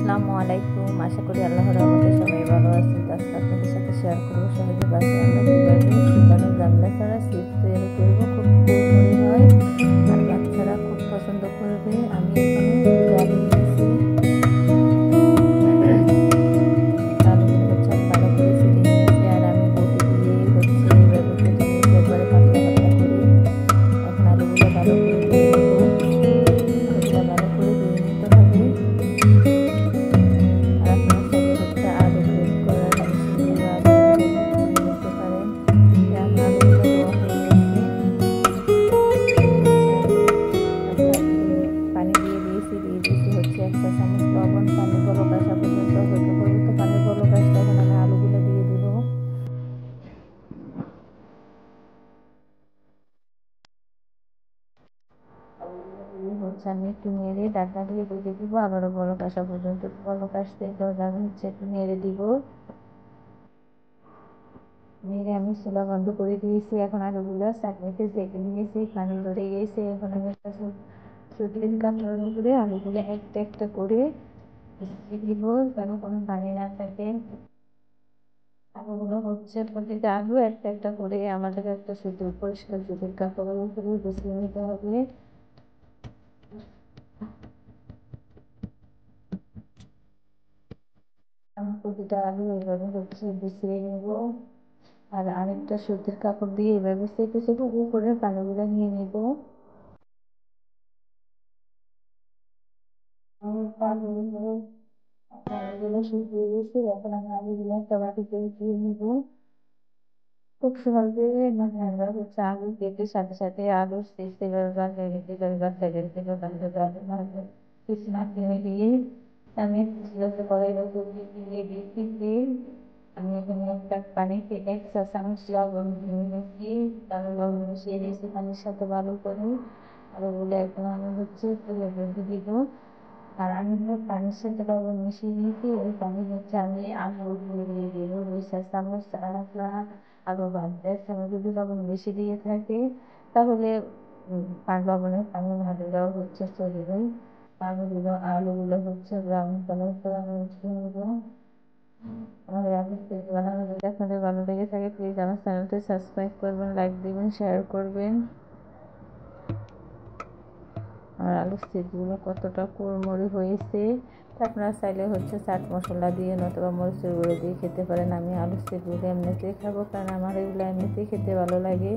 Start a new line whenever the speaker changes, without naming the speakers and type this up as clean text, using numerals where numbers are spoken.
আসসালামু আলাইকুম। আশা করি আল্লাহর রহমতে সবাই ভালো আছেন। আজকে আপনাদের সাথে শেয়ার করবো সহজে বাসায় আমরা কীভাবে শুকানো জামলা ছাড়া চিপস তৈরি করবো। খুব কুড়মুড়ে হয় আর বাচ্চারা খুব পছন্দ করবে। আমি এখানে দুটো আলু নিয়েছি। আলুগুলো আমি ভালো করে ছিলে নিয়েছি আর আমি বটি দিয়ে এইভাবে কেটে নিয়েছি একবারে পাতলা পাতলা করে। এখন আলুগুলো ভালো করে ধুয়ে নেব। আলুগুলো ভালো করে ধুয়ে নিতে হবে। আমি একটু নেড়ে ঢাকনা দিয়ে রেখে দিব, আবারও বলক আসা পর্যন্ত। বলক আসতে আমি একটু নেড়ে দিব। নেড়ে আমি চুলা বন্ধ করে দিয়েছি। এখন আলুগুলো চাটনিতে ঢেকে নিয়েছি, পানি ধরে গেছে। এখন আমি একটা সুতির কাপড়ের উপরে আলুগুলো একটা একটা করে দিব যেন কোনো পানি না থাকে। আলুগুলো প্রতিটা আলু একটা একটা করে আমাদের একটা পরিষ্কার সুতির কাপড়ের উপরে বসিয়ে নিতে হবে। আমি প্রতিটা আলু এইভাবে বিছিয়ে নেব আর আরেকটা সুতির কাপড় দিয়ে এইভাবে চেপে চেপে উপরে পানিগুলো নিয়ে নেব। আলুগুলো শুকিয়ে গেছে। এখন আমি আলুগুলো একটা বাটিতে দিয়ে নেব। খুব সহজে আমরা আলু কেটে সাথে সাথে আলু দিয়ে আমি কড়াইয়ের উপর দিয়ে দিয়েছি। আমি এখানে একটা পানিতে 1 চা চামচ লবণ দিয়েছি। তারপর লবণ মিশিয়ে দিয়েছি পানির সাথে ভালো করে। আলুগুলো এখন আমি তেলের মধ্যে দিব। আর আমি পানির সাথে লবণ মিশিয়ে দিয়েছি। ওই পানি আমি আলুগুলো দিয়ে দিব 2 চা চামচ। আলু ভাজতে আমি যদি লবণ বেশি দিয়ে থাকি তাহলে লবণের পানি ভাজলেও চলে যায়। আলুগুলো ব্রাউন কালার করে আমি উঠিয়ে নেব। আপনাদের ভালো লেগে থাকে প্লিজ আমার চ্যানেলটি সাবস্ক্রাইব করবেন, লাইক দিবেন, শেয়ার করবেন। আর আলুর চিপসগুলো কতটা কুড়মুড়ে হয়েছে। আপনারা চাইলে চাট মশলা দিয়ে নতুবা মরিচের গুঁড়ো দিয়ে খেতে পারেন। আমি আলুর চিপসগুলো এমনিতেই খাবো, কারণ আমার এগুলো এমনিতেই খেতে ভালো লাগে।